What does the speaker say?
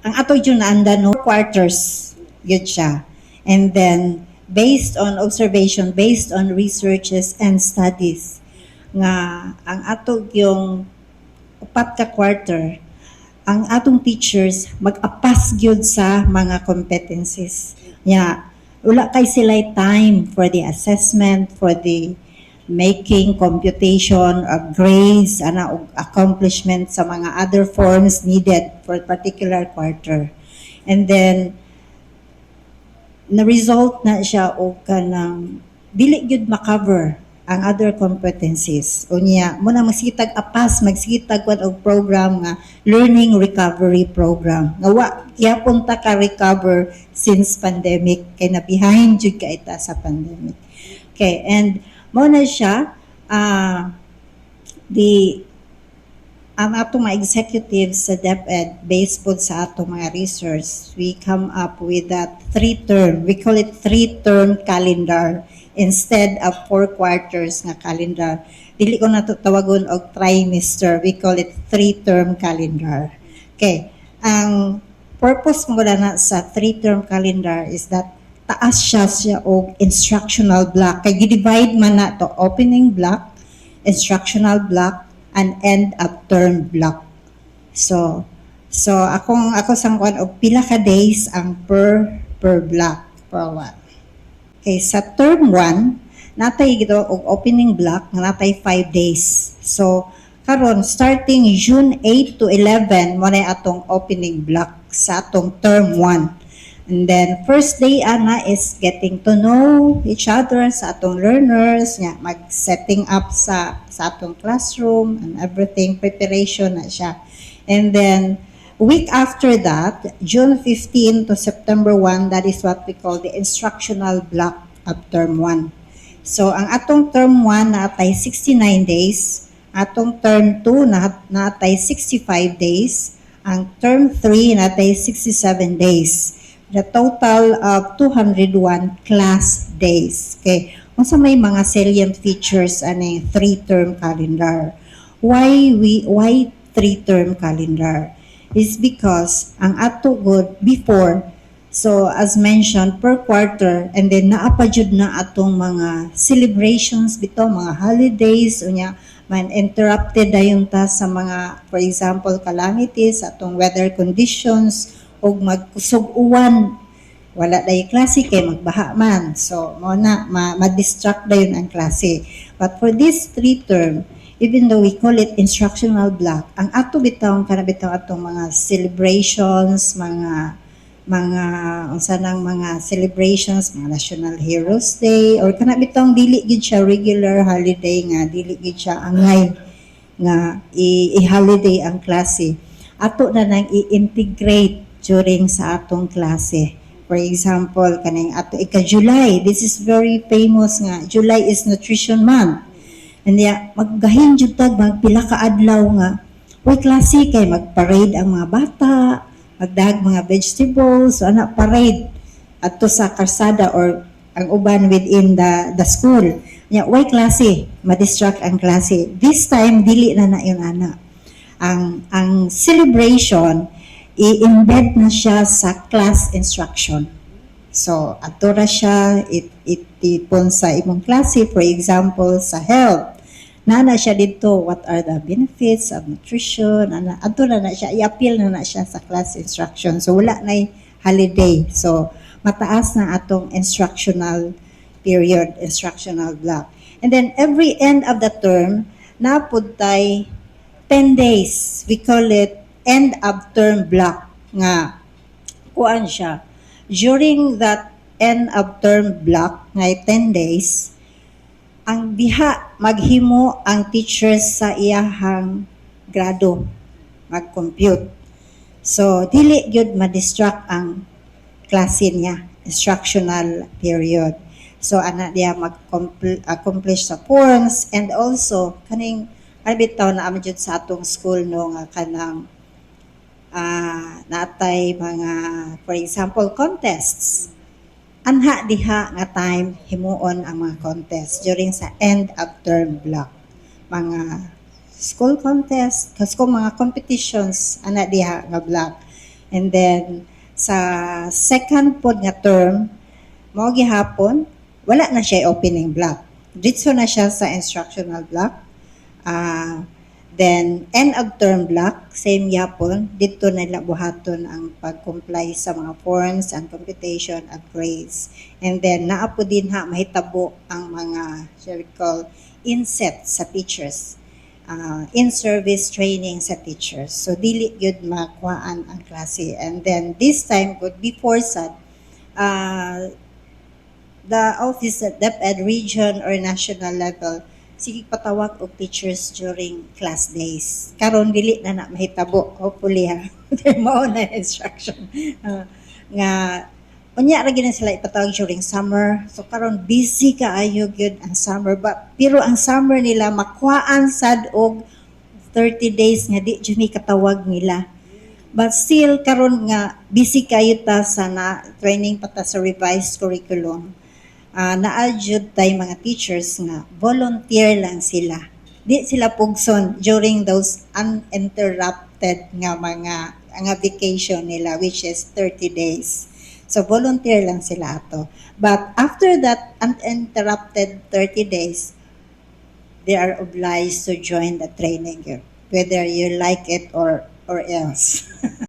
ang ato yun naanda no quarters yun siya. And then based on observation, based on researches and studies nga ang ato yung upat ka quarter ang atong teachers mag-apas gyud sa mga competencies. Wala kay sila time for the assessment, for the making computation of grades, og accomplishment sa mga other forms needed for particular quarter. And then, na-result na siya o kanang dili gyud makover ang other competencies. Unya, muna magsitag apas, magsitag og program nga learning recovery program. Nga wa gyapon ta ka recover since pandemic kay na behind jud ka ita sa pandemic. Okay, and mo na siya ang atong mga executives sa DepEd, based po sa atong mga research, we come up with that we call it 3-term calendar instead of 4 quarters nga calendar. Dili ko na tawagon og trimester, we call it 3-term calendar. Okay, ang purpose mo na sa 3-term calendar is that taas siya og instructional block. Kay gi-divide man na to opening block, instructional block, and end of term block. So ako sangkuan og pila ka days ang per block per one. Okay, sa term 1 natay gito og opening block nga natay 5 days. So karon starting June 8 to 11 mo na atong opening block sa atong term 1. And then, first day, ana, is getting to know each other sa atong learners, mag-setting up sa atong classroom and everything, preparation na siya. And then, week after that, June 15 to September 1, that is what we call the instructional block of term 1. So, ang atong term 1 naatay 69 days, atong term 2 naatay 65 days, ang term 3 naatay 67 days. The total of 201 class days. Okay. Unsa may mga salient features ani 3-term calendar. Why 3-term calendar? Is because ang ato good before, so as mentioned, per quarter, and then naapa jud na atong mga celebrations bitaw, mga holidays, unya man interrupted dayon ta sa mga, for example, calamities, atong weather conditions, o magkusog-uwan, wala dahi klase kay magbaha man. So, mo na, ma-distract dayon ang klase. But for this 3-term, even though we call it instructional block, ang ato bitawon kanabitaw atong mga celebrations, mga celebrations, mga National Heroes Day, or kanabitawong dili gid siya regular holiday nga, dili gid siya angay nga i-holiday ang klase. Ato na nang i-integrate during sa atong klase. For example, kaning ato ika-July, this is very famous nga. July is Nutrition Month. And maggahin jud tag magpila ka adlaw nga. Uy klase kay magparade ang mga bata, magdag mga vegetables, ana parade adto sa karsada or ang uban within the school. Uy klase, ma-distract ang klase. This time dili na yun ana. Ang celebration i-embed na siya sa class instruction. So, ato ra siya, itipon sa imong klase, for example, sa health. Nana siya dito, what are the benefits of nutrition? Ato na siya, i-appeal na siya sa class instruction. So, wala na holiday. So, mataas na atong instructional period, instructional block. And then, every end of the term, napuntay 10 days. We call it end of term block nga kuan siya. During that end of term block nga 10 days, ang diha maghimo ang teachers sa iyahang grado mag-compute. So dili gyud ma-distract ang klase niya, instructional period. So ana diya mag-accomplish sa forms, and also kaning bitaw na amjud sa atong school no nga kanang natay mga, for example, contests. Anha diha nga time himuon ang mga contests during sa end of term block. Mga school contest, mga competitions ana diha nga block. And then sa second pod nga term, mao gihapon, wala na siya opening block. Ditso na siya sa instructional block. Ah, then end of term block, same yapon, dito nila buhaton ang pag-comply sa mga forms and computation at grades. And then naapo din ha mahitabo ang mga shall we call inset sa teachers. In-service training sa teachers. So dili gyud makuhaan ang klase. And then this time good before sad, the office at DepEd region or national level sige patawag og teachers during class days. Karon dili na mahitabo, hopefully ha. Mao na instruction. Nga unya ra gyud sila ipatawag during summer. So karon busy kaayo gyud ang summer, pero ang summer nila makuhaan sad og 30 days nga di jud mi katawag nila. But still karon nga busy kayo ta sa na training pata sa revised curriculum. Naadyod tay mga teachers nga volunteer lang sila. Di sila pugson during those uninterrupted nga vacation nila, which is 30 days. So volunteer lang sila ato. But after that uninterrupted 30 days, they are obliged to join the training, whether you like it or else.